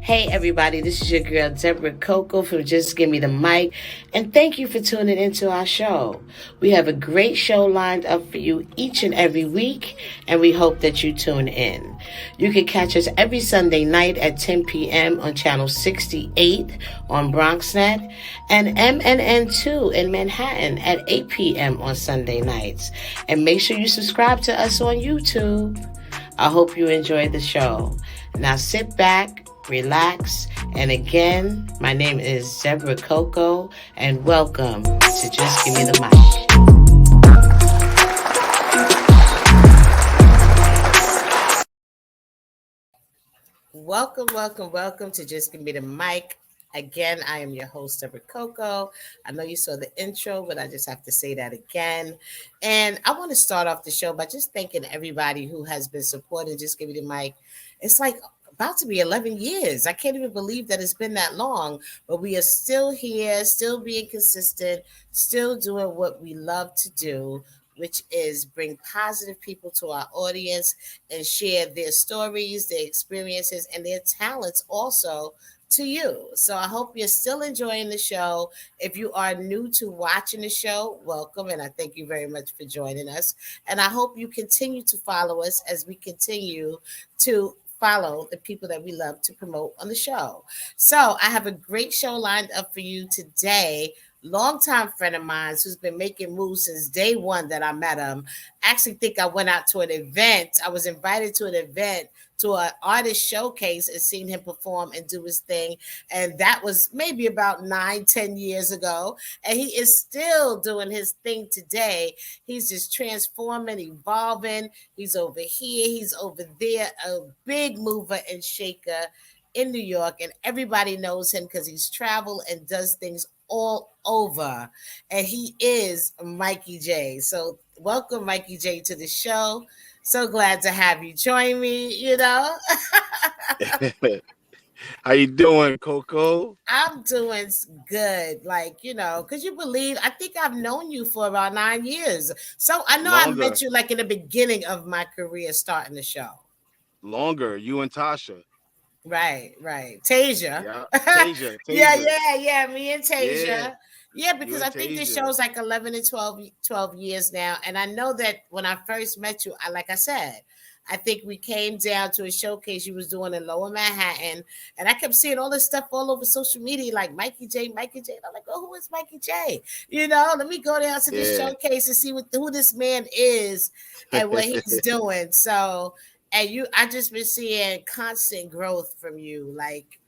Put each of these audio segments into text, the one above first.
Hey everybody, this is your girl Debra CoCo from Just Give Me the Mic, and thank you for tuning into our show. We have a great show lined up for you each and every week, and we hope that you tune in. You can catch us every Sunday night at 10 p.m. on channel 68 on BronxNet, and MNN2 in Manhattan at 8 p.m. on Sunday nights. And make sure you subscribe to us on YouTube. I hope you enjoyed the show. Now sit back, relax, and again, my name is Debra CoCo, and welcome to Just Give Me the Mic. Welcome to Just Give Me the Mic. Again, I am your host, Debra CoCo. I know you saw the intro, but I just have to say that again. And I want to start off the show by just thanking everybody who has been supporting Just Give Me the Mic. It's like about to be 11 years. I can't even believe that it's been that long, but we are still here, still being consistent, still doing what we love to do, which is bring positive people to our audience and share their stories, their experiences, and their talents also to you. So I hope you're still enjoying the show. If you are new to watching the show, welcome, and I thank you very much for joining us. And I hope you continue to follow us as we continue to follow the people that we love to promote on the show. So I have a great show lined up for you today. Longtime friend of mine who's been making moves since day one that I met him. I actually think I went out to an event. I was invited to an event, to an artist showcase, and seen him perform and do his thing. And that was maybe about 9-10 years ago. And he is still doing his thing today. He's just transforming, evolving. He's over here, he's over there, a big mover and shaker in New York. And everybody knows him because he's traveled and does things all over. And he is Mikey J. So welcome, Mikey J, to the show. So glad to have you join me, How you doing, Coco? I'm doing good. Could you believe I think I've known you for about 9 years. So I know I Longer, met you like in the beginning of my career starting the show. longer. You and Tasha. Right. Tasia. Yeah, Tasia, Yeah, Tasia. me and Yeah, Tasia. Yeah, you because and I think this Tasia. show's like 11 and 12 years now. And I know that when I first met you, like I said, I think we came down to a showcase you was doing in Lower Manhattan. And I kept seeing all this stuff all over social media, like Mikey J. And I'm like, oh, who is Mikey J? Let me go down to this Yeah, showcase and see who this man is and what he's doing. So, and I just been seeing constant growth from you, like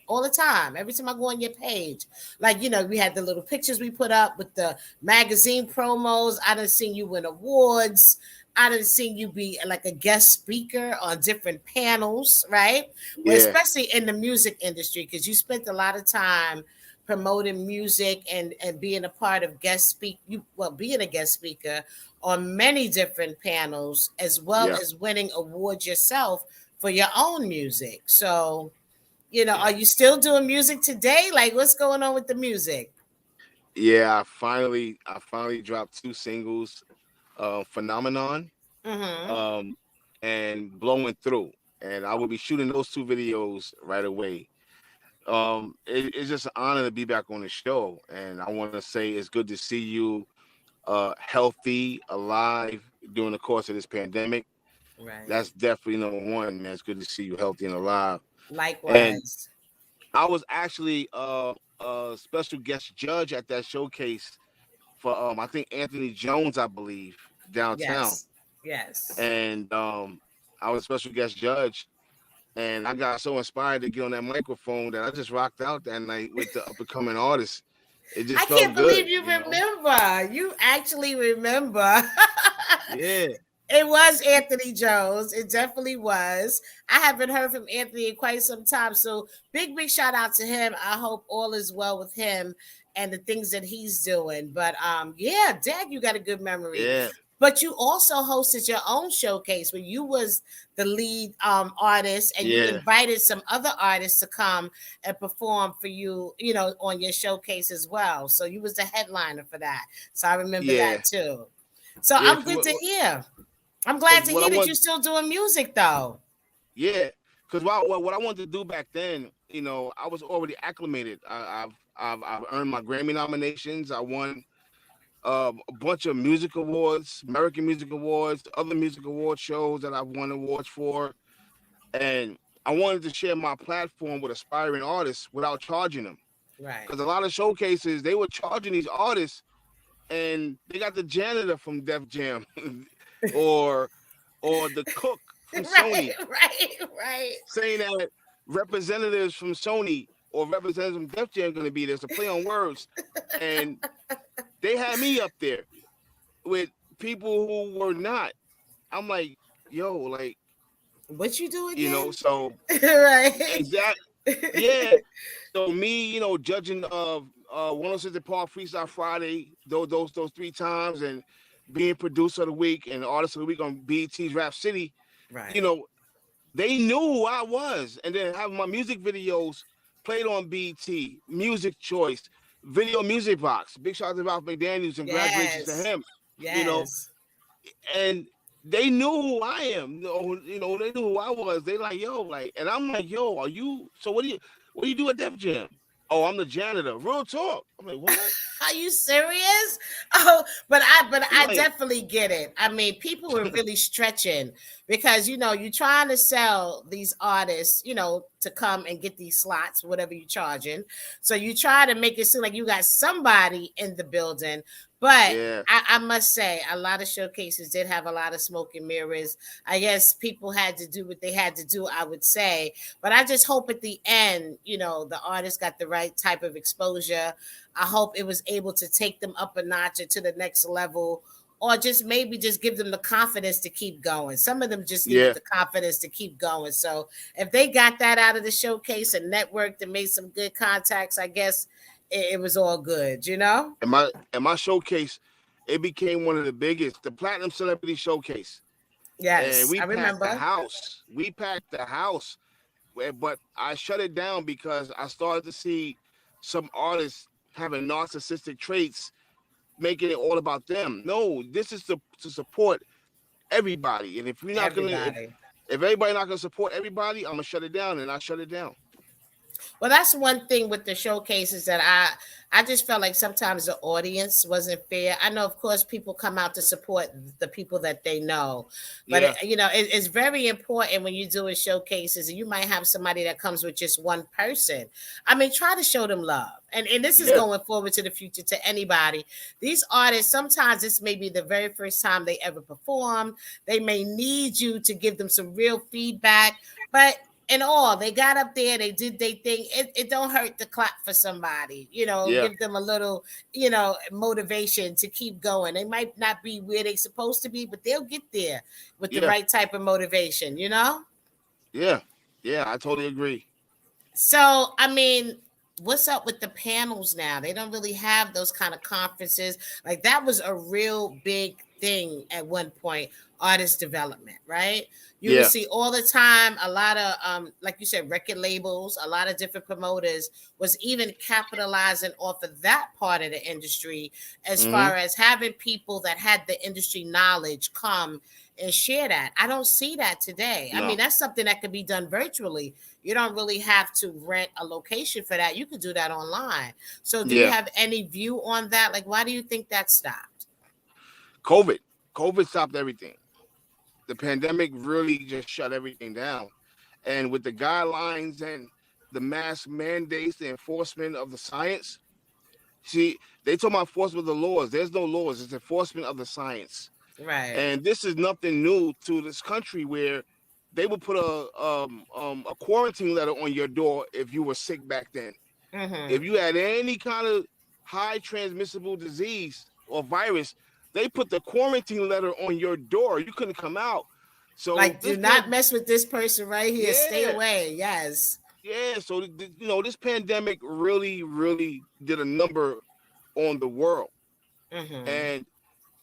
all the time. Every time I go on your page, we had the little pictures we put up with the magazine promos. I done seen you win awards. I done seen you be like a guest speaker on different panels, right? Well, yeah, especially in the music industry, because you spent a lot of time promoting music and being a part of being a guest speaker on many different panels, as well yeah, as winning awards yourself for your own music. So, are yeah, you still doing music today? Like, what's going on with the music? yeah. I finally dropped two singles, "Phenomenon," Mm-hmm. um, and "Blowing Through," and I will be shooting those two videos right away. It's just an honor to be back on the show, and I want to say it's good to see you, healthy, alive during the course of this pandemic. Right. That's definitely number one, man. It's good to see you healthy and alive. And Likewise. I was actually a special guest judge at that showcase for I think Anthony Jones, I believe, downtown. Yes. Yes. And I was a special guest judge, and I got so inspired to get on that microphone that I just rocked out that night with the up and coming artists. It just I felt can't believe good, you remember. You actually remember. Yeah, It was Anthony Jones. It definitely was. I haven't heard from Anthony in quite some time. So big shout out to him. I hope all is well with him and the things that he's doing. But yeah, Dad, you got a good memory. yeah, But you also hosted your own showcase where you was the lead artist, and you yeah, invited some other artists to come and perform for you, on your showcase as well. So you was the headliner for that. So I remember yeah, that too. So yeah. I'm good to hear. I'm glad Because to what I hear that want, you're still doing music though. yeah, because what I wanted to do back then, I was already acclimated. I've earned my Grammy nominations. I won a bunch of music awards, American Music Awards, other music award shows that I've won awards for, and I wanted to share my platform with aspiring artists without charging them. Right. Because a lot of showcases, they were charging these artists, and they got the janitor from Def Jam, or the cook from Right, Sony, right. saying that representatives from Sony or representatives from Def Jam going to be there. It's a play on words, and they had me up there with people who were not. I'm like, yo, like, What you do again? so Right. exact, yeah. So me, judging of 106 Park Freestyle Friday, those 3 times, and being producer of the week and artist of the week on BET's Rap City, Right. you know, they knew who I was, and then having my music videos played on BET, Music Choice, Video Music Box. Big shout out to Ralph McDaniels, and congratulations to Yes. him. You know, Yes. and they knew who I am. They knew who I was. They like, yo, like, and I'm like, yo, are you? So what do you do at Def Jam? Oh, I'm the janitor. Real talk. I'm like, what? Are you serious? Oh, but I Like, definitely get it. I mean, people were really stretching because you're trying to sell these artists, to come and get these slots, whatever you're charging. So you try to make it seem like you got somebody in the building. But yeah, I must say, a lot of showcases did have a lot of smoke and mirrors. I guess people had to do what they had to do, I would say. But I just hope at the end, the artist got the right type of exposure. I hope it was able to take them up a notch or to the next level, or just maybe just give them the confidence to keep going. Some of them just needed yeah. the confidence to keep going. So if they got that out of the showcase and networked and made some good contacts, I guess it was all good, And my showcase, it became one of the biggest, the Platinum Celebrity Showcase. And Yes, we I packed the remember. house. But I shut it down because I started to see some artists having narcissistic traits, making it all about them. No, this is to support everybody. And if we're not gonna, Everybody. if everybody not gonna support everybody, I'm gonna shut it down, and I shut it down. Well, that's one thing with the showcases that I just felt like sometimes the audience wasn't fair. I know, of course, people come out to support the people that they know, but Yeah, it's very important when you're doing showcases, and you might have somebody that comes with just one person. I mean, try to show them love, and this is yeah, going forward to the future to anybody. These artists, sometimes this may be the very first time they ever perform. They may need you to give them some real feedback, but and all they got up there, they did their thing. It don't hurt to clap for somebody, yeah, give them a little, motivation to keep going. They might not be where they're supposed to be, but they'll get there with the yeah, right type of motivation. yeah, yeah. I totally agree. So, I mean, what's up with the panels now? They don't really have those kind of conferences. Like that was a real big thing at one point, artist development, right? You would Yeah, see all the time a lot of like you said, record labels, a lot of different promoters was even capitalizing off of that part of the industry as hmm, far as having people that had the industry knowledge come and share that. I don't see that today. I no, mean, that's something that could be done virtually. You don't really have to rent a location for that. You could do that online. So, do you yeah. have any view on that? Like, why do you think that stopped? COVID, COVID stopped everything. The pandemic really just shut everything down. And with the guidelines and the mask mandates, the enforcement of the science, see, they talk about enforcement of the laws. There's no laws, it's enforcement of the science. Right. And this is nothing new to this country where they would put a quarantine letter on your door if you were sick back then. If Mm-hmm. you had any kind of high transmissible disease or virus, they put the quarantine letter on your door. You couldn't come out. So Like, do not mess with this person right here. Stay yeah, away. Yes. yeah. So this pandemic really, really did a number on the world, Mm-hmm. and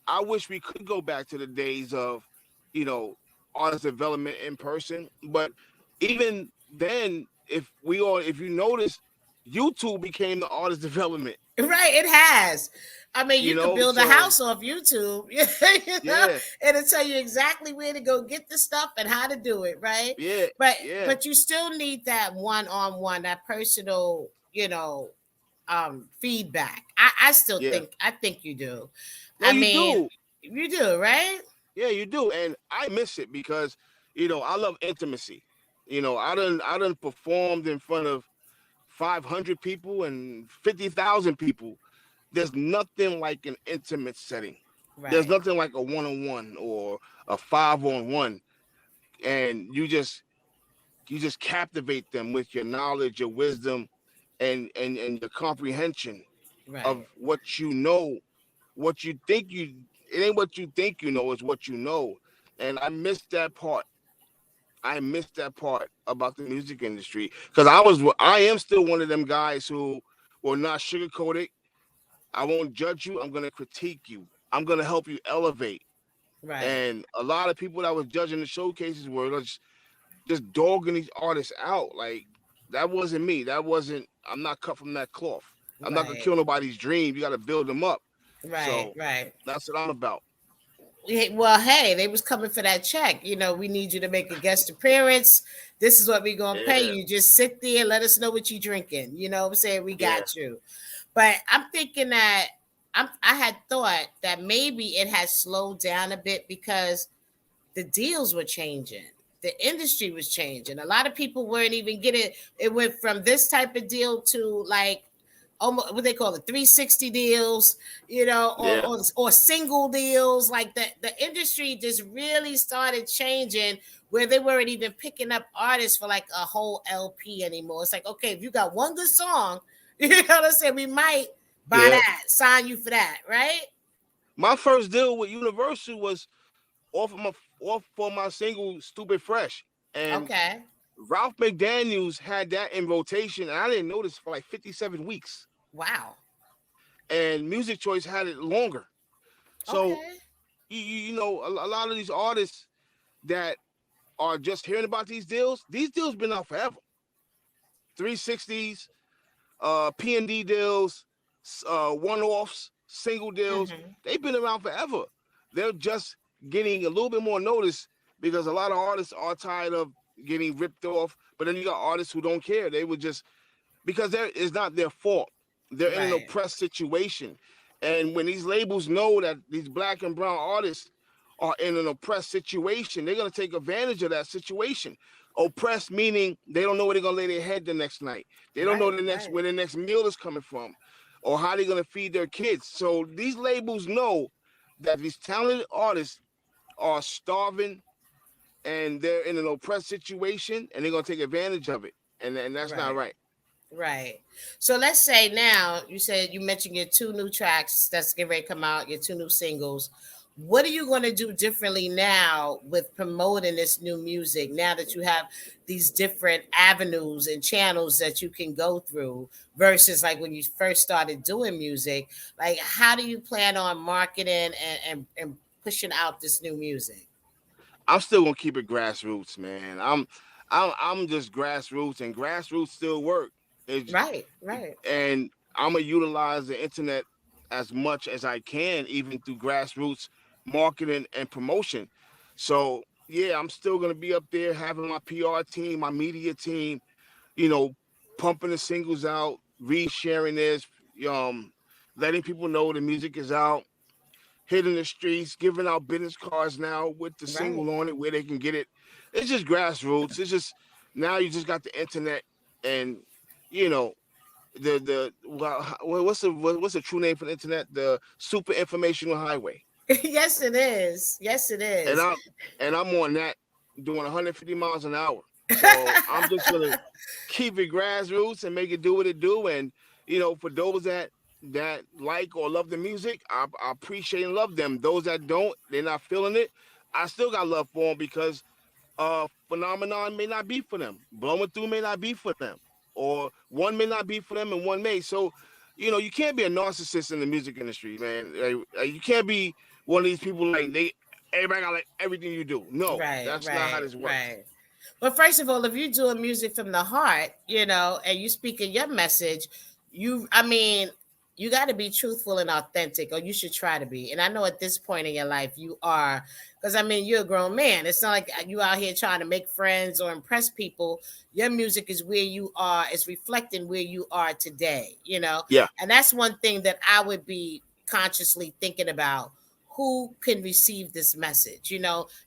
I wish we could go back to the days of, you know, artist development in person. But even then, if you notice, YouTube became the artist development. Right, it has. I mean, you could build a So house off YouTube, yeah, and it'll tell you exactly where to go get the stuff and how to do it, right? yeah, But yeah, but you still need that one-on-one, that personal, feedback. I still yeah. think you do. No, I you mean, do. you do, right? Yeah, you do. And I miss it because, I love intimacy. I done performed in front of 500 people and 50,000 people. There's nothing like an intimate setting. There's Right, nothing like a one-on-one or a 5-on-1. And you just captivate them with your knowledge, your wisdom, and your comprehension of right, what you know, what you think you it ain't what you think you know, is what you know. And I missed that part about the music industry, because I am still one of them guys who will not sugarcoat it. I won't judge you. I'm gonna critique you. I'm gonna help you elevate. right. And a lot of people that was judging the showcases were just dogging these artists out. Like, that wasn't me. I'm not cut from that cloth. I'm not gonna Right, kill nobody's dream. You gotta build them up. right, So right. that's what I'm about. Well, hey, they was coming for that check. We need you to make a guest appearance. This is what we gonna pay Yeah, you. Just sit there and let us know what you drinking. You know what I'm saying? We yeah, got you. But I'm thinking that I had thought that maybe it had slowed down a bit because the deals were changing. The industry was changing. A lot of people weren't even getting it. Went from this type of deal to like almost what they call it 360 deals, yeah, or single deals. Like the industry just really started changing where they weren't even picking up artists for like a whole LP anymore. It's like, okay, if you got one good song, you know what I'm saying, we might buy yeah. that, sign you for that, right? My first deal with Universal was off for my single "Stupid Fresh," and Okay. Ralph McDaniels had that in rotation, and I didn't notice for like 57 weeks. Wow. And Music Choice had it longer. So Okay. a lot of these artists that are just hearing about these deals been out forever. 360s, P&D deals, one-offs, single deals. Hmm. They've been around forever. They're just getting a little bit more notice because a lot of artists are tired of getting ripped off. But then you got artists who don't care. They would just, because it's not their fault. They're in an Right. oppressed situation. And when these labels know that these black and brown artists are in an oppressed situation, they're going to take advantage of that situation. Oppressed meaning they don't know where they're going to lay their head the next night. They don't know Right. Right. where the next meal is coming from, or how they're going to feed their kids. So these labels know that these talented artists are starving and they're in an oppressed situation, and they're going to take advantage of it. And that's not Right. right. Right. So let's say now you mentioned your two new tracks that's getting ready to come out, your two new singles. What are you going to do differently now with promoting this new music now that you have these different avenues and channels that you can go through versus like when you first started doing music? Like, how do you plan on marketing and pushing out this new music? I'm still gonna keep it grassroots, man. I'm just grassroots, and grassroots still work. It's, Right. Right. and I'm gonna utilize the internet as much as I can, even through grassroots marketing and promotion. So yeah, I'm still gonna be up there having my PR team, my media team, you know, pumping the singles out, resharing this, um, letting people know the music is out, hitting the streets, giving out business cards now with the Right. single on it where they can get it. It's just grassroots. It's just, now you just got the internet, and you know what's the true name for the internet? The super informational highway. Yes, it is. Yes, it And is. I'm on that, doing 150 miles an hour. So I'm just gonna keep it grassroots and make it do what it do. And for those that like or love the music, I appreciate and love them. Those that don't, they're not feeling it, I still got love for them, because phenomenon may not be for them. Blowing through may not be for them, or one may not be for them, and one may. So, you can't be a narcissist in the music industry, man. You can't be one of these people like everybody got like everything you do. No, Right, that's not how right, this works. right. But first of all, if you're doing music from the heart, and you speaking your message, I mean, you got to be truthful and authentic, or you should try to be. And I know at this point in your life you are, because I mean, you're a grown man. It's not like you out here trying to make friends or impress people. Your music is where you are, it's reflecting where you are today. Yeah, And that's one thing that I would be consciously thinking about, who can receive this message,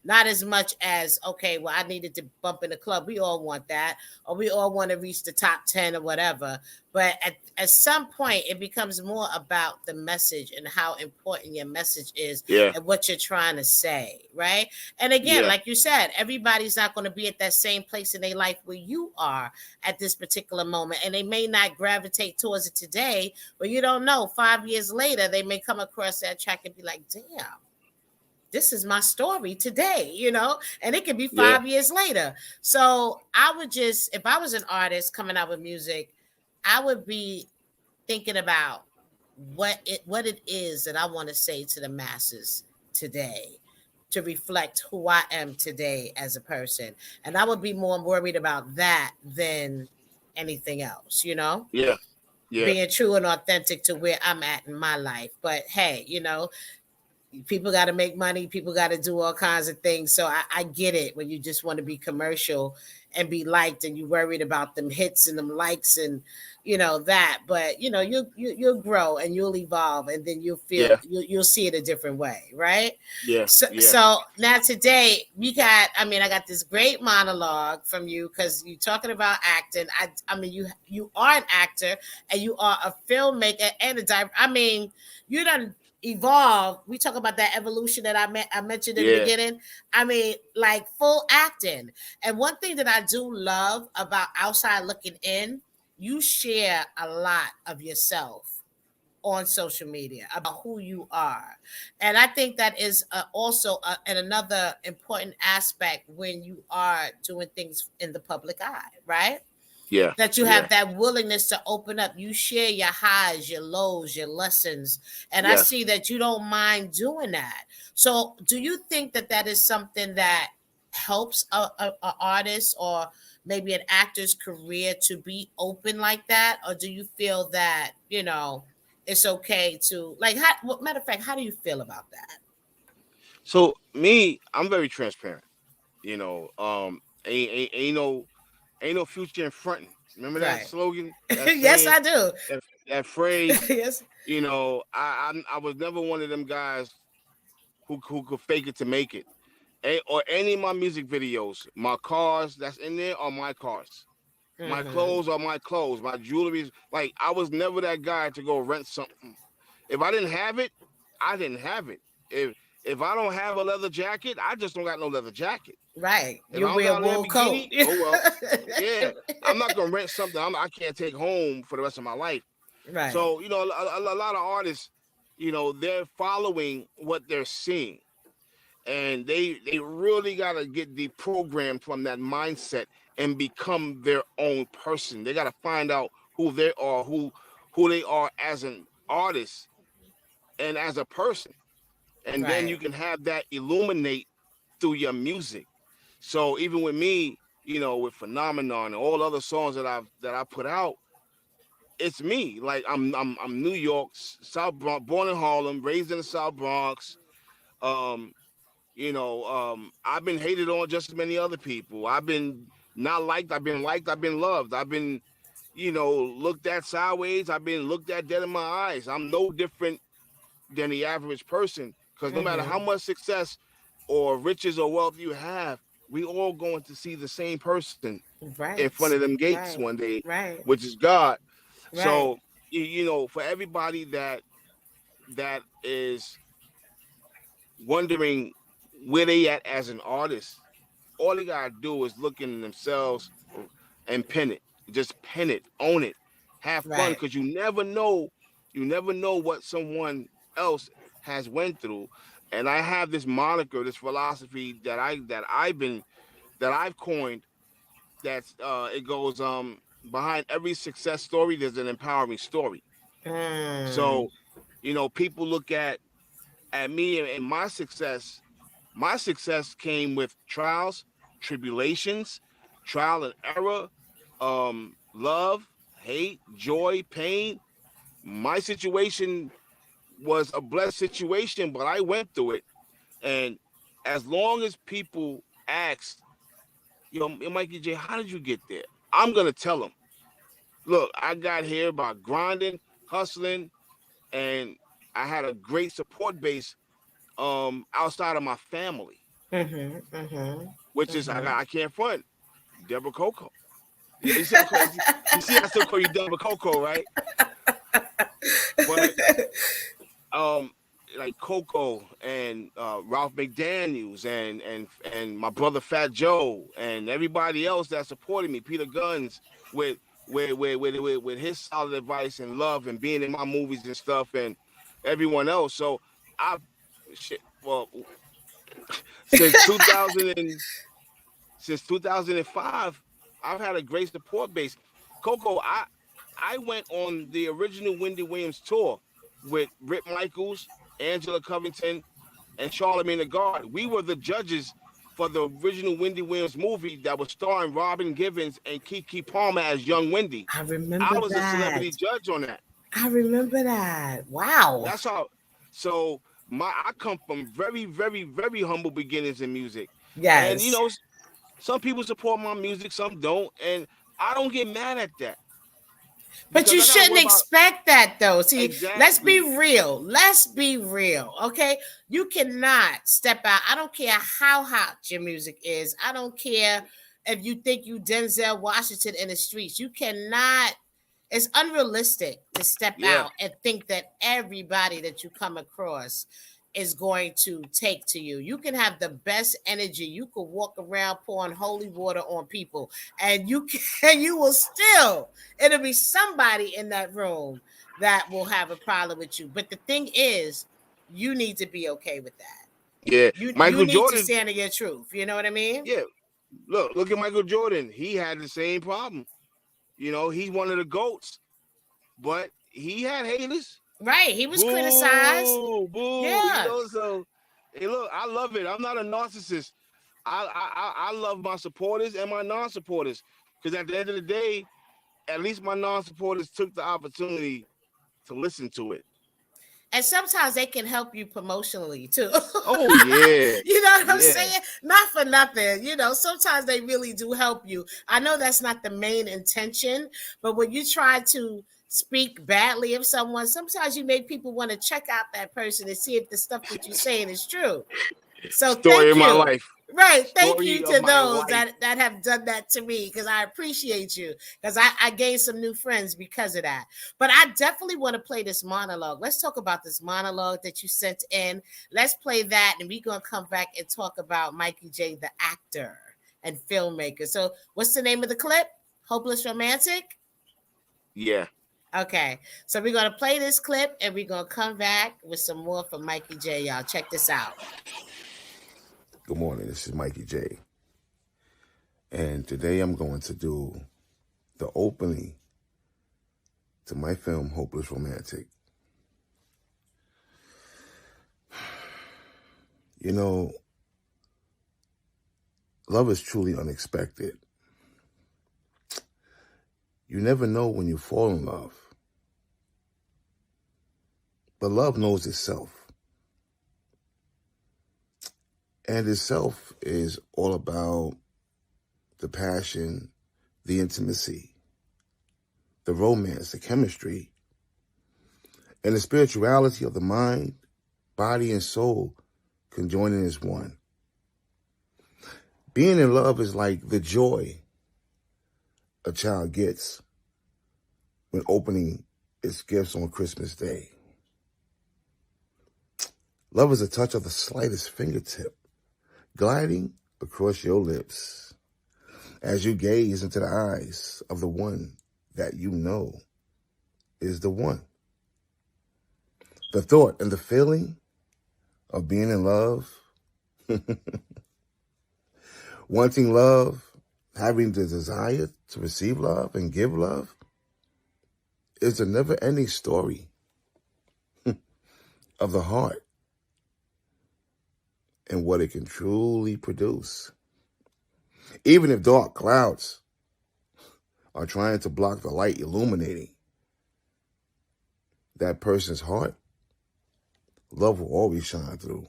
not as much as, okay, well, I needed to bump in the club. We all want that, or we all want to reach the top 10 or whatever. But at some point, it becomes more about the message and how important your message is yeah, and what you're trying to say, right? And again, yeah, like you said, everybody's not going to be at that same place in their life where you are at this particular moment. And they may not gravitate towards it today, but you don't know. 5 years later, they may come across that track and be like, damn, this is my story today, and it could be yeah, 5 years later. So I would just, if I was an artist coming out with music, I would be thinking about what it is that I want to say to the masses today, to reflect who I am today as a person. And I would be more worried about that than anything else, yeah, yeah, being true and authentic to where I'm at in my life. But hey, people got to make money, people got to do all kinds of things. So I get it when you just want to be commercial and be liked, and you worried about them hits and them likes and that. But you'll grow and you'll evolve, and then yeah, you'll see it a different way, right? yeah, So, yeah, so now today I got this great monologue from you, because you're talking about acting. I mean, you are an actor, and you are a filmmaker and a director. I mean, you done evolve. We talk about that evolution that I mentioned in the yeah, beginning. I mean, like full acting. And one thing that I do love about outside looking in, you share a lot of yourself on social media about who you are. And I think that is also and another important aspect when you are doing things in the public eye, right? yeah, That you yeah, have that willingness to open up. You share your highs, your lows, your lessons. And I yes. see that you don't mind doing that. So, do you think that that is something that helps a artist or maybe an actor's career to be open like that? Or do you feel that, it's okay to, like, matter of fact, how do you feel about that? So me, I'm very transparent. Ain't no future in fronting. Remember that Right. slogan, that Yes, saying, I do. that phrase. Yes. I was never one of them guys who could fake it to make it. Or any of my music videos, my cars that's in there are my cars. My Mm-hmm. clothes are my clothes. My jewelry is like, I was never that guy to go rent something. If I didn't have it, I didn't have it. If I don't have a leather jacket, I just don't got no leather jacket. Right. If You I don't wear a got a wool coat. Lamborghini, oh well. Yeah, I'm not gonna rent something I can't take home for the rest of my life. Right. So a lot of artists, they're following what they're seeing, and they really gotta get deprogrammed from that mindset and become their own person. They gotta find out who they are, who they are as an artist and as a person, and then you Right. can have that illuminate through your music. So even with me, with Phenomenon and all other songs that I put out, it's me. Like I'm New York, South Bronx, born in Harlem, raised in the South Bronx. Um, I've been hated on just as many other people. I've been not liked, I've been liked, I've been loved. I've been, looked at sideways, I've been looked at dead in my eyes. I'm no different than the average person, because no matter how Mm-hmm. much success or riches or wealth you have, we all going to see the same person in front of Right. them gates Right. one day, Right. which is God. Right. So for everybody that is wondering where they at as an artist, all they gotta do is look in themselves and pin it. Just pin it, own it, have fun, Right. because you never know what someone else has went through. And I have this moniker, this philosophy that I've coined. That's it goes behind every success story there's an empowering story. Mm. So people look at me and my success. My success came with trials, tribulations. trial and error, love, hate, joy, pain. My situation was a blessed situation, but I went through it. And as long as people ask, Mikey J, how did you get there? I'm gonna tell them, look, I got here by grinding, hustling, and I had a great support base outside of my family, which is I can't front Debra CoCo. Yeah, you see I still call you Debra CoCo, right? But like Coco and Ralph McDaniels and my brother Fat Joe and everybody else that supported me, Peter Guns with his solid advice and love and being in my movies and stuff and everyone else. So I well since 2000 since 2005, I've had a great support base. Coco, I went on the original Wendy Williams tour with Rick Michaels, Angela Covington, and Charlemagne the God. We were the judges for the original Wendy Williams movie that was starring Robin Givens and Keke Palmer as young Wendy. I remember I was a that. celebrity judge on that. I remember that. Wow. That's how. So I come from very, very, very humble beginnings in music, and Yes. some people support my music, some don't, and I don't get mad at that. But you shouldn't expect that, though. See, exactly. Let's be real. Let's be real, okay? You cannot step out. I don't care how hot your music is. I don't care if you think you Denzel Washington in the streets. You cannot. It's unrealistic to step out and think that everybody that you come across is going to take to you. You can have the best energy. You could walk around pouring holy water on people, and you will still, it'll be somebody in that room that will have a problem with you. But the thing is, you need to be okay with that. Yeah, you Michael need Jordan, to stand in your truth. You know what I mean? Yeah. Look at Michael Jordan. He had the same problem. He's one of the GOATs, but he had haters. Right. He was criticized. Boo. Yeah. So hey, look, I love it. I'm not a narcissist. I love my supporters and my non-supporters, because at the end of the day, at least my non-supporters took the opportunity to listen to it. And sometimes they can help you promotionally too. Oh yeah. You know what I'm saying? Not for nothing. Sometimes they really do help you. I know that's not the main intention, but when you try to speak badly of someone, sometimes you make people want to check out that person and see if the stuff that you're saying is true. So Story of my life. Right. Thank you to those that have done that to me, because I appreciate you, because I gained some new friends because of that. But I definitely want to play this monologue. Let's talk about this monologue that you sent in. Let's play that, and we're going to come back and talk about Mikey J, the actor and filmmaker. So what's the name of the clip? Hopeless Romantic? Yeah. Okay. So we're going to play this clip, and we're going to come back with some more from Mikey J, y'all. Check this out. Good morning, this is Mikey J. And today I'm going to do the opening to my film, Hopeless Romantic. Love is truly unexpected. You never know when you fall in love. But love knows itself. And itself is all about the passion, the intimacy, the romance, the chemistry, and the spirituality of the mind, body, and soul conjoining as one. Being in love is like the joy a child gets when opening its gifts on Christmas Day. Love is a touch of the slightest fingertip gliding across your lips as you gaze into the eyes of the one that you know is the one. The thought and the feeling of being in love, wanting love, having the desire to receive love and give love, is a never-ending story of the heart and what it can truly produce. Even if dark clouds are trying to block the light illuminating that person's heart, love will always shine through.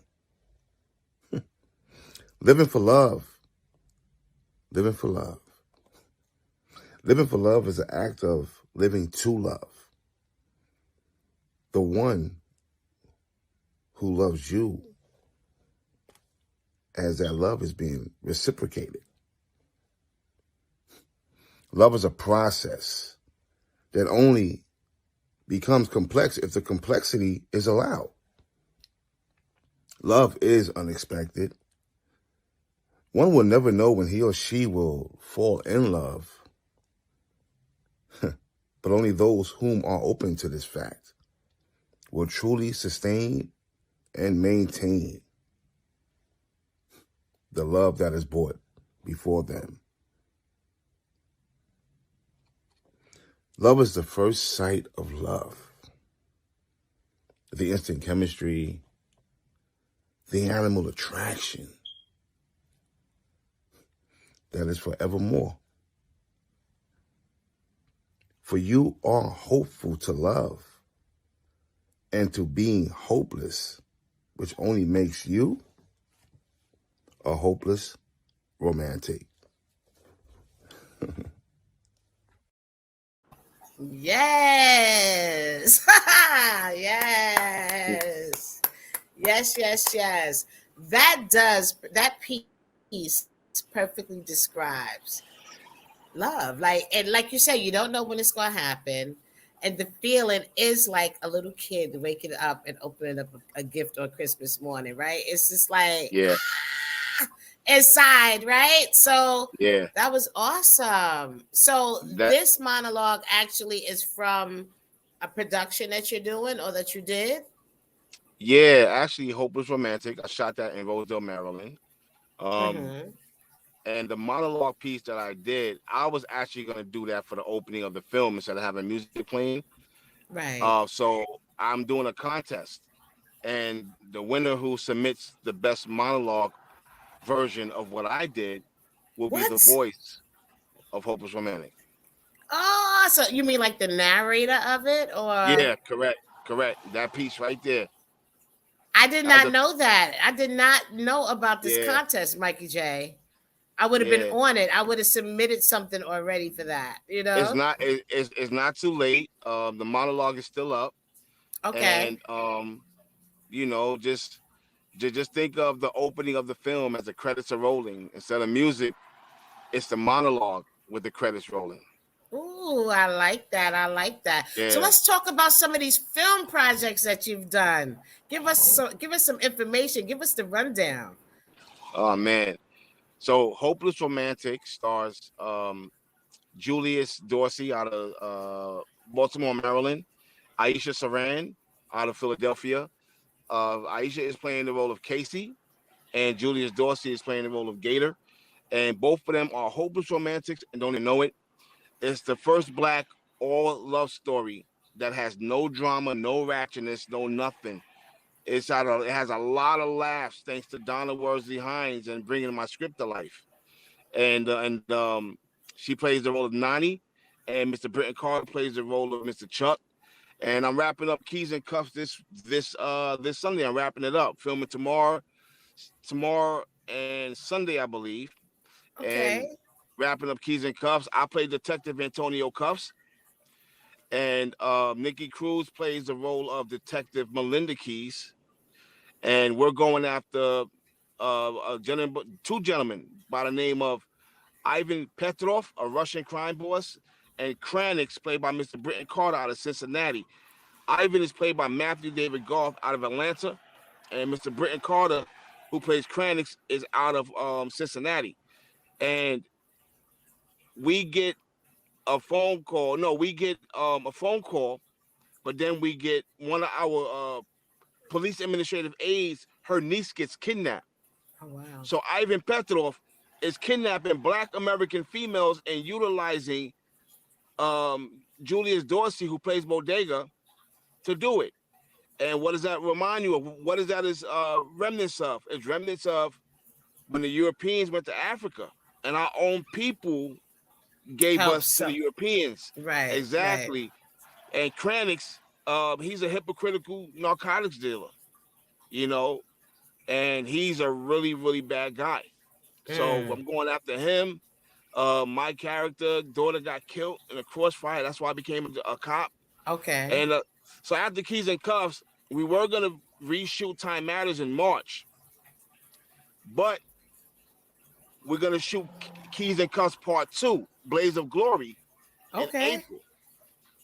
Living for love. Living for love. Living for love is an act of living to love. The one who loves you as that love is being reciprocated. Love is a process that only becomes complex if the complexity is allowed. Love is unexpected. One will never know when he or she will fall in love, but only those whom are open to this fact will truly sustain and maintain the love that is brought before them. Love is the first sight of love, the instant chemistry, the animal attraction that is forevermore. For you are hopeful to love and to being hopeless, which only makes you a hopeless romantic. Yes. Yes. Yes, yes, yes. That piece perfectly describes love. And like you said, you don't know when it's going to happen. And the feeling is like a little kid waking up and opening up a gift on Christmas morning, right? It's just like Yeah, inside, right? So yeah. that was awesome. So That this monologue actually is from a production that you're doing or that you did? yeah, actually, Hopeless Romantic. I shot that in Rosedale, Maryland. Um, Mm-hmm. and the monologue piece that I did, I was actually going to do that for the opening of the film instead of having music playing. Right. So I'm doing a contest, and the winner who submits the best monologue version of what I did will be the What? voice of Hopeless Romantic. Oh, so you mean like the narrator of it, or Yeah, correct, correct. That piece right there. I did As not a know that. I did not know about this Yeah, contest, Mikey J. I would have been yeah. on it. I would have submitted something already for that, you It's know? not. It's not too late. The monologue is still up, Okay. and just just think of the opening of the film as the credits are rolling. Instead of music, it's the monologue with the credits rolling. Ooh, I like that. I like that. So Yeah. let's talk about some of these film projects that you've done. Give us some information. Give us the rundown. Oh man. So Hopeless Romantic stars Julius Dorsey out of Baltimore, Maryland. Aisha Saran out of Philadelphia. Aisha is playing the role of Casey, and Julius Dorsey is playing the role of Gator. And both of them are hopeless romantics and don't even know it. It's the first black all love story that has no drama, no ratchetness, no nothing. It has a lot of laughs thanks to Donna Worsley Hines and bringing my script to life. And she plays the role of Nani, and Mr. Britton Carter plays the role of Mr. Chuck. And I'm wrapping up Keys and Cuffs this Sunday. I'm wrapping it up, filming tomorrow and Sunday, I believe, and Okay. wrapping up Keys and Cuffs. I play Detective Antonio Cuffs, and Nikki Cruz plays the role of Detective Melinda Keys, and we're going after two gentlemen by the name of Ivan Petrov, a Russian crime boss, and Kranix, played by Mr. Britton Carter out of Cincinnati. Ivan is played by Matthew David Goff out of Atlanta, and Mr. Britton Carter, who plays Kranix, is out of Cincinnati. And we get a phone call. No, we get a phone call, but then we get one of our police administrative aides. Her niece gets kidnapped. Oh wow. So Ivan Petrov is kidnapping Black American females and utilizing Julius Dorsey, who plays Bodega, to do it. And what does that remind you of? What is that is remnants of? It's remnants of when the Europeans went to Africa. and our own people gave Help us to the some. Europeans. Right, right. Exactly. And Kranix, he's a hypocritical narcotics dealer, you know, and he's a really, really bad guy. So Mm, I'm going after him. My character daughter got killed in a crossfire. That's why I became a cop. okay. And so after Keys and Cuffs, we were gonna reshoot Time Matters in March, but we're gonna shoot Keys and Cuffs Part 2, Blaze of Glory, in Okay. April.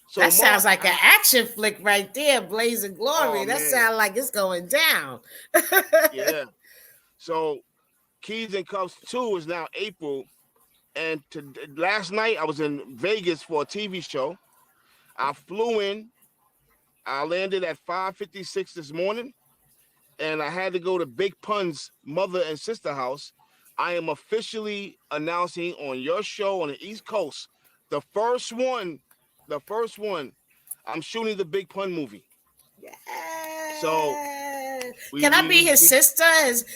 So That sounds March, like an action flick right there, Blazing Glory. oh That man, sounds like it's going down. yeah. So Keys and Cuffs 2 is now April. And last night I was in Vegas for a TV show. I flew in. I landed at 5:56 this morning, and I had to go to Big Pun's mother and sister house. I am officially announcing on your show on the East Coast, the first one, the first one. I'm shooting the Big Pun movie. So Yeah. we Can I we be we, his we sister,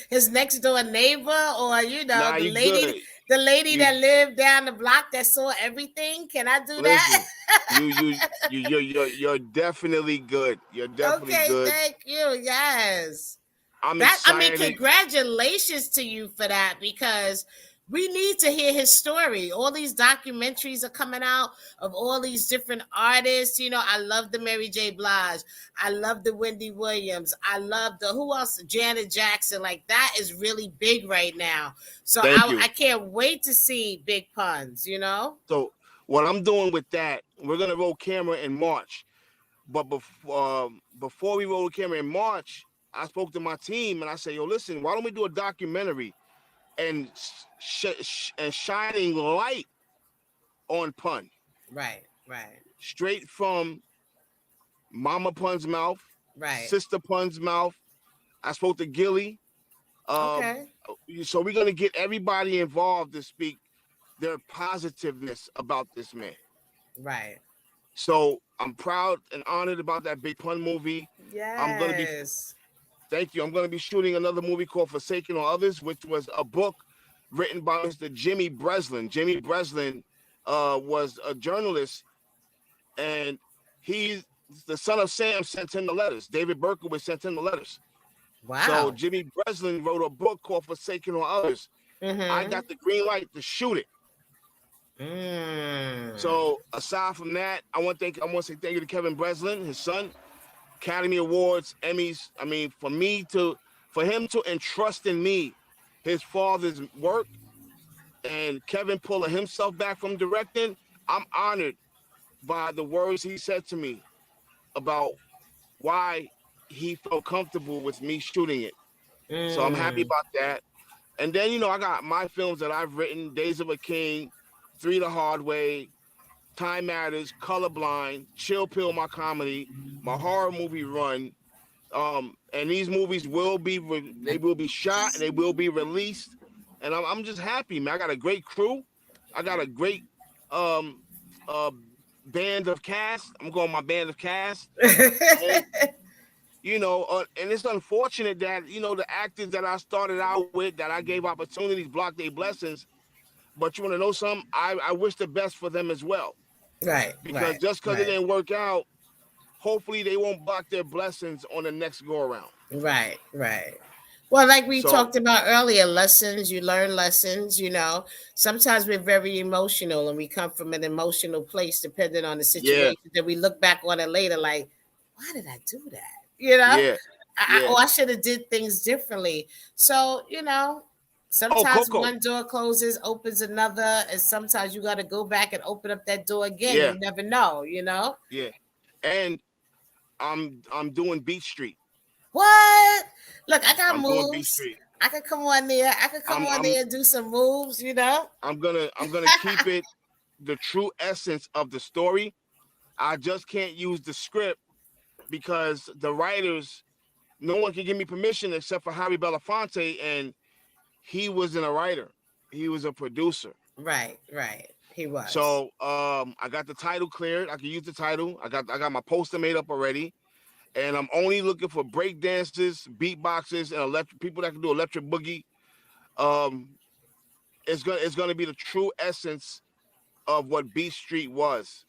his next door neighbor, or nah, you good. the lady You that lived down the block that saw everything? Can I do that? listen. You're definitely good. You're definitely Okay, good. thank you. Yes. I'm That I mean, excited. congratulations to you for that because we need to hear his story. All these documentaries are coming out of all these different artists. You know, I love the Mary J. Blige. I love the Wendy Williams. I love the who else? Janet Jackson. Like that is really big right now. So Thank I you. can't wait to see Big Puns. You know. So what I'm doing with that, we're gonna roll camera in March. But before we roll the camera in March, I spoke to my team and I said, "Yo, listen, why don't we do a documentary and and shining light on Pun, Right. Right. straight from Mama Pun's mouth, Right. Sister Pun's mouth." I spoke to Gilly. Um, Okay. so we're gonna get everybody involved to speak their positiveness about this man. Right. So I'm proud and honored about that Big Pun movie. I'm gonna be Yes. Thank you. I'm going to be shooting another movie called Forsaken or Others, which was a book written by Mr. Jimmy Breslin. Jimmy Breslin was a journalist, and he's the son of Sam sent him the letters. David Berkowitz sent him the letters. So Wow. Jimmy Breslin wrote a book called Forsaken or Others. I Mm-hmm. got the green light to shoot it. Mm. So aside from that, I want to say thank you to Kevin Breslin, his son. Academy Awards, Emmys. I mean, for him to entrust in me his father's work and Kevin pulling himself back from directing, I'm honored by the words he said to me about why he felt comfortable with me shooting it. So I'm happy Mm. about that. And then, I got my films that I've written, Days of a King, Three the Hard Way, Time Matters, Colorblind, Chill Pill, my comedy, my horror movie run. And these movies will be shot and they will be released. And I'm just happy, man. I got a great crew. I got a great um uh band of cast. I'm going my band of cast. And and it's unfortunate that the actors that I started out with, that I gave opportunities, blocked their blessings. But you want to know something? I wish the best for them as well. Right, Because right, just because it right, didn't work out, hopefully they won't block their blessings on the next go around. right, right. Well, like we So talked about earlier, lessons, you learn lessons, Sometimes we're very emotional and we come from an emotional place depending on the yeah, situation that we look back on it later like, why did I do that? You know? yeah, Or yeah. I should have did things differently. So, Oh, sometimes Coco. one door closes, opens another, and sometimes you got to go back and open up that door again. Yeah, You never know. yeah. And I'm doing Beach Street. What? Look, I got I'm doing Beach moves. Street. I could come on there. I could come I'm on I'm there and do some moves. I'm gonna keep it the true essence of the story. I just can't use the script because the writers, no one can give me permission except for Harry Belafonte, and he wasn't a writer. He was a producer. Right, right. He was. So I got the title cleared. I can use the title. I got my poster made up already. And I'm only looking for break dancers, beatboxers, and electric people that can do electric boogie. Um, it's gonna be the true essence of what Beat Street was.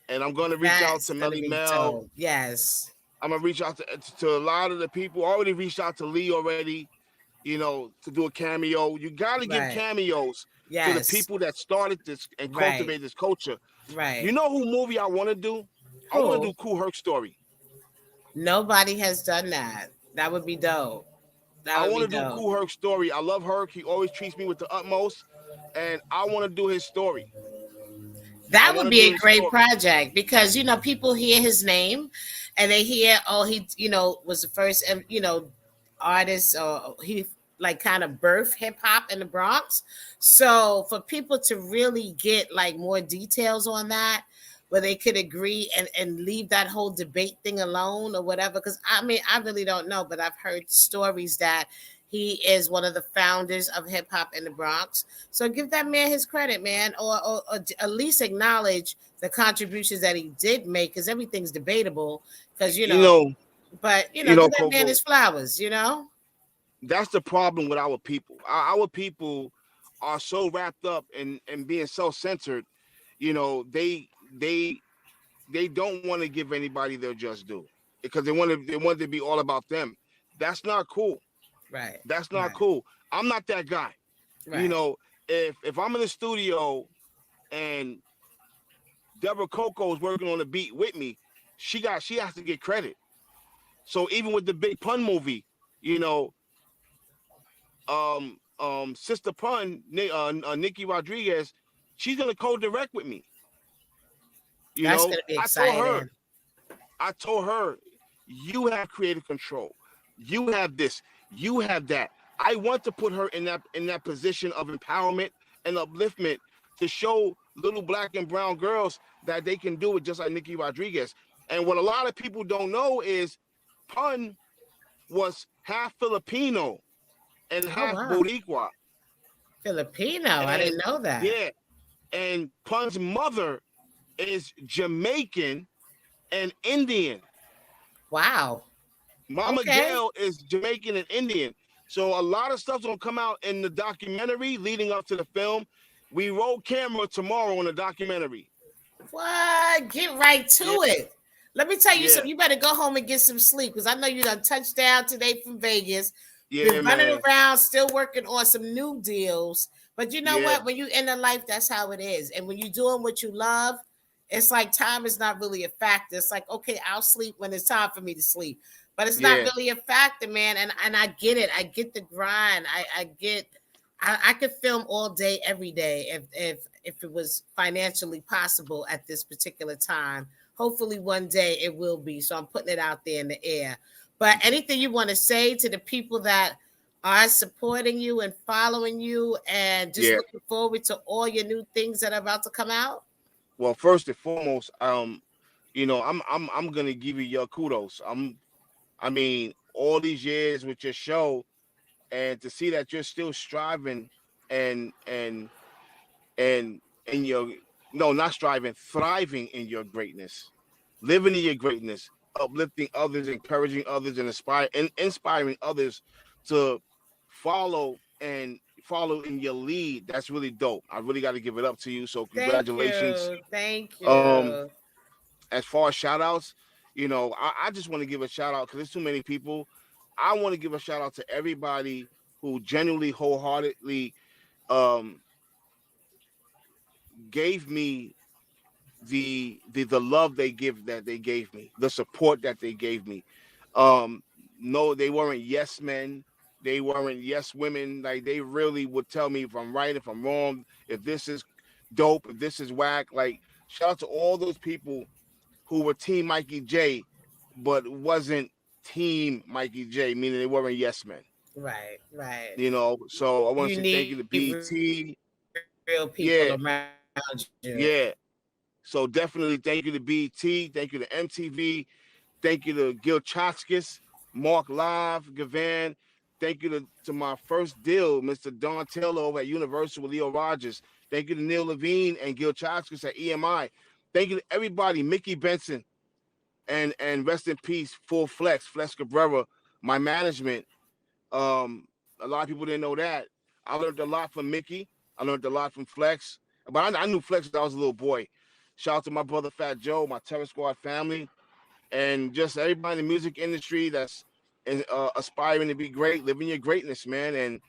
And I'm gonna reach out That's to gonna Melly be Mel. dope. Yes. I'm gonna reach out to a lot of the people. Already reached out to Lee already, to do a cameo. You gotta give Right. cameos to the Yes. people that started this and Right. cultivate this culture. You Right. know who movie I want to do? I want to Who? do Kool Herc Story. Nobody has done that. That would be dope. That I would want be to do dope. Kool Herc Story. I love Herc. He always treats me with the utmost, and I want to do his story. I That want would to be do a his great story. project because people hear his name and they hear, oh, he was the first artist, or he like kind of birthed hip hop in the Bronx. So for people to really get like more details on that, where they could agree and leave that whole debate thing alone or whatever, because I mean I really don't know, but I've heard stories that he is one of the founders of hip hop in the Bronx. So give that man his credit, man, or at least acknowledge the contributions that he did make, because everything's debatable. Because but give that man Coco. his flowers. That's the problem with our people. Our people are so wrapped up in being self-centered. They don't want to give anybody their just due because they want it to be all about them. That's not cool. Right, That's not right, cool. I'm not that guy. You right. know, if I'm in the studio and Debra CoCo is working on the beat with me, she has to get credit. So even with the Big Pun movie, you know, Sister Pun, Nikki Rodriguez, she's gonna co-direct with me. That's gonna be I told her, exciting. you have creative control. You have this. You have that. I want to put her in that position of empowerment and upliftment to show little black and brown girls that they can do it just like Nikki Rodriguez. And what a lot of people don't know is Pun was half Filipino and Oh half wow, Boricua. Filipino. I And didn't know that. yeah, and Pun's mother is Jamaican and Indian. Wow. Mama Okay. Gail is Jamaican and Indian. So a lot of stuff's gonna come out in the documentary leading up to the film. We roll camera tomorrow on the documentary. What? Get right to Yeah, it. Let me tell you yeah, something. You better go home and get some sleep, because I know you done touched down today from Vegas. yeah, Been running man. around, still working on some new deals. But you know Yeah, what? When you end a life, that's how it is. And when you're doing what you love, it's like time is not really a factor. It's like, okay, I'll sleep when it's time for me to sleep. But it's not yeah, really a factor, man. And I get it. I get the grind. I get I could film all day, every day, if it was financially possible at this particular time. Hopefully, one day it will be. So I'm putting it out there in the air. But anything you want to say to the people that are supporting you and following you, and just yeah. looking forward to all your new things that are about to come out? Well, first and foremost, I'm gonna give you your kudos. I mean, all these years with your show, and to see that you're still striving and and and in your no, not striving, thriving in your greatness, living in your greatness, uplifting others, encouraging others, and inspiring others to follow and follow in your lead. That's really dope. I really got to give it up to you. So Thank congratulations. you. Thank Um, you. as far as shout outs, I just want to give a shout out because there's too many people. I want to give a shout out to everybody who genuinely, wholeheartedly um, gave me the love they gave me, the support that they gave me. Um, no, they weren't yes men, they weren't yes women. Like they really would tell me if I'm right, if I'm wrong, if this is dope, if this is whack. Like shout out to all those people who were Team Mikey J, but wasn't Team Mikey J, meaning they weren't yes men. Right, right. So I want to You say thank you need to real BT. people around you. Yeah, yeah. So definitely thank you to BT, thank you to MTV, thank you to Gil Chotskis, Mark Live, Gavan. Thank you to my first deal, Mr. Don Taylor over at Universal with Leo Rogers. Thank you to Neil Levine and Gil Chotskis at EMI. Thank you to everybody, Mickey Benson, and rest in peace, Flex Cabrera, my management. A lot of people didn't know that. I learned a lot from Mickey. I learned a lot from Flex, but I knew Flex when I was a little boy. Shout out to my brother Fat Joe, my Terror Squad family, and just everybody in the music industry that's aspiring to be great, living your greatness, man. And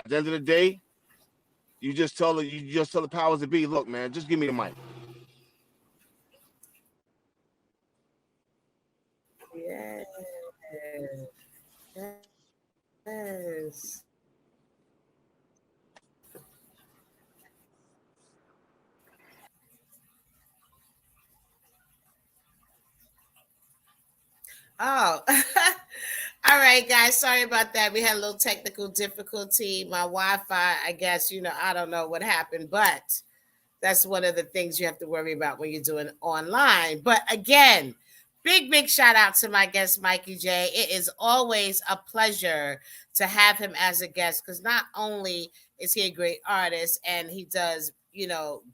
at the end of the day, you just tell the powers that be, look, man, just give me the mic. Yes. Oh, all right, guys. Sorry about that. We had a little technical difficulty. My Wi-Fi, I guess, I don't know what happened, but that's one of the things you have to worry about when you're doing online. But again, big shout out to my guest, Mikey J. It is always a pleasure to have him as a guest because not only is he a great artist and he does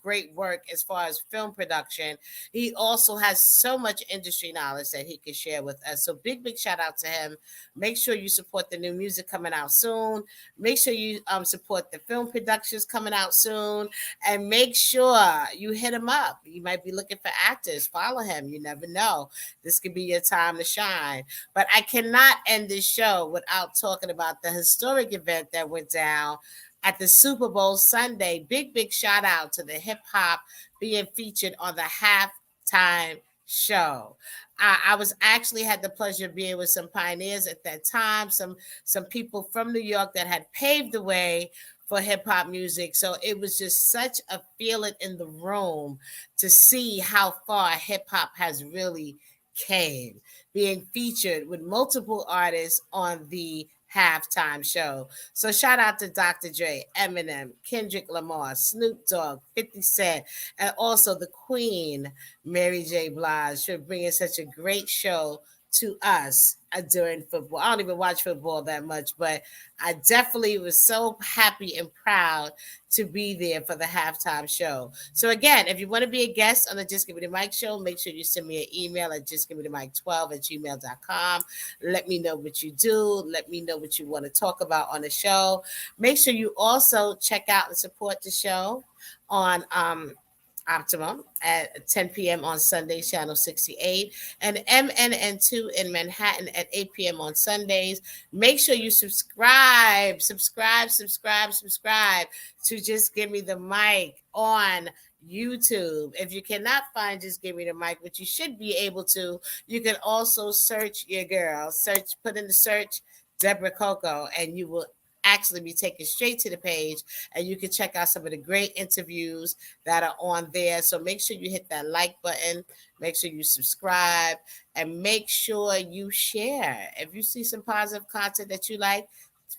great work as far as film production, he also has so much industry knowledge that he can share with us. So big shout out to him. Make sure you support the new music coming out soon. Make sure you support the film productions coming out soon, and make sure you hit him up. You might be looking for actors. Follow him. You never know. This could be your time to shine. But I cannot end this show without talking about the historic event that went down at the Super Bowl Sunday. Big shout out to the hip hop being featured on the halftime show. I was actually had the pleasure of being with some pioneers at that time, some people from New York that had paved the way for hip hop music. So it was just such a feeling in the room to see how far hip hop has really came, being featured with multiple artists on the halftime show. So shout out to Dr. Dre, Eminem, Kendrick Lamar, Snoop Dogg, 50 Cent, and also the Queen, Mary J. Blige, for bringing such a great show to us during football. I don't even watch football that much, but I definitely was so happy and proud to be there for the halftime show. So again, if you want to be a guest on the Just Give Me the Mic show, make sure you send me an email at justgivemethemic12@gmail.com. Let me know what you do. Let me know what you want to talk about on the show. Make sure you also check out and support the show on Optimum at 10 p.m. on Sunday, channel 68, and MNN2 in Manhattan at 8 p.m. on Sundays. Make sure you subscribe to Just Give Me the Mic on YouTube. If you cannot find Just Give Me the Mic, which you should be able to, you can also search your girl. Put in the search Debra CoCo, and you will actually be taken straight to the page, and you can check out some of the great interviews that are on there. So make sure you hit that like button, make sure you subscribe, and make sure you share. If you see some positive content that you like,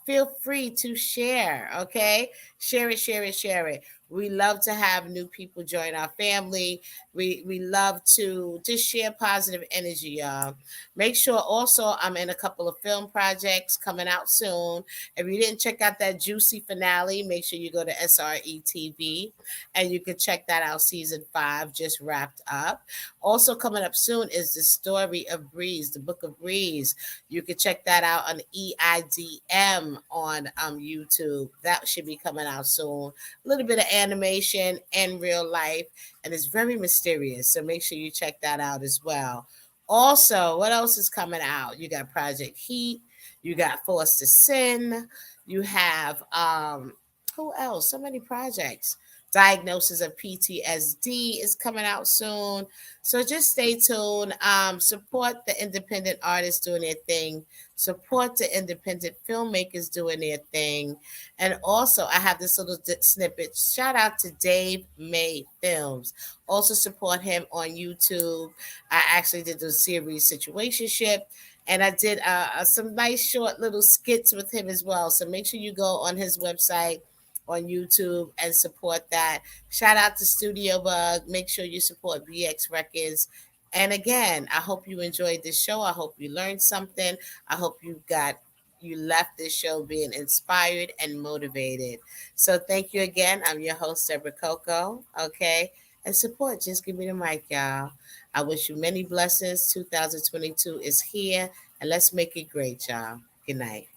feel free to share. Okay, share it. We love to have new people join our family. We love to just share positive energy, y'all. Make sure also I'm in a couple of film projects coming out soon. If you didn't check out that juicy finale, make sure you go to SRE TV and you can check that out. Season 5 just wrapped up. Also coming up soon is the story of Breeze, the book of Breeze. You can check that out on EIDM on YouTube. That should be coming out soon. A little bit of animation and real life, and it's very mysterious. So make sure you check that out as well. Also, what else is coming out? You got Project Heat, you got Forced to Sin, you have who else? So many projects. Diagnosis of PTSD is coming out soon. So just stay tuned. Support the independent artists doing their thing. Support the independent filmmakers doing their thing. And also, I have this little snippet. Shout out to Dave May Films. Also support him on YouTube. I actually did the series Situationship. And I did some nice short little skits with him as well. So make sure you go on his website on YouTube and support that. Shout out to Studio Bug. Make sure you support BX Records. And again, I hope you enjoyed this show. I hope you learned something. I hope you left this show being inspired and motivated. So thank you again. I'm your host, Debra CoCo. Okay. And support. Just give me the mic, y'all. I wish you many blessings. 2022 is here. And let's make it great, y'all. Good night.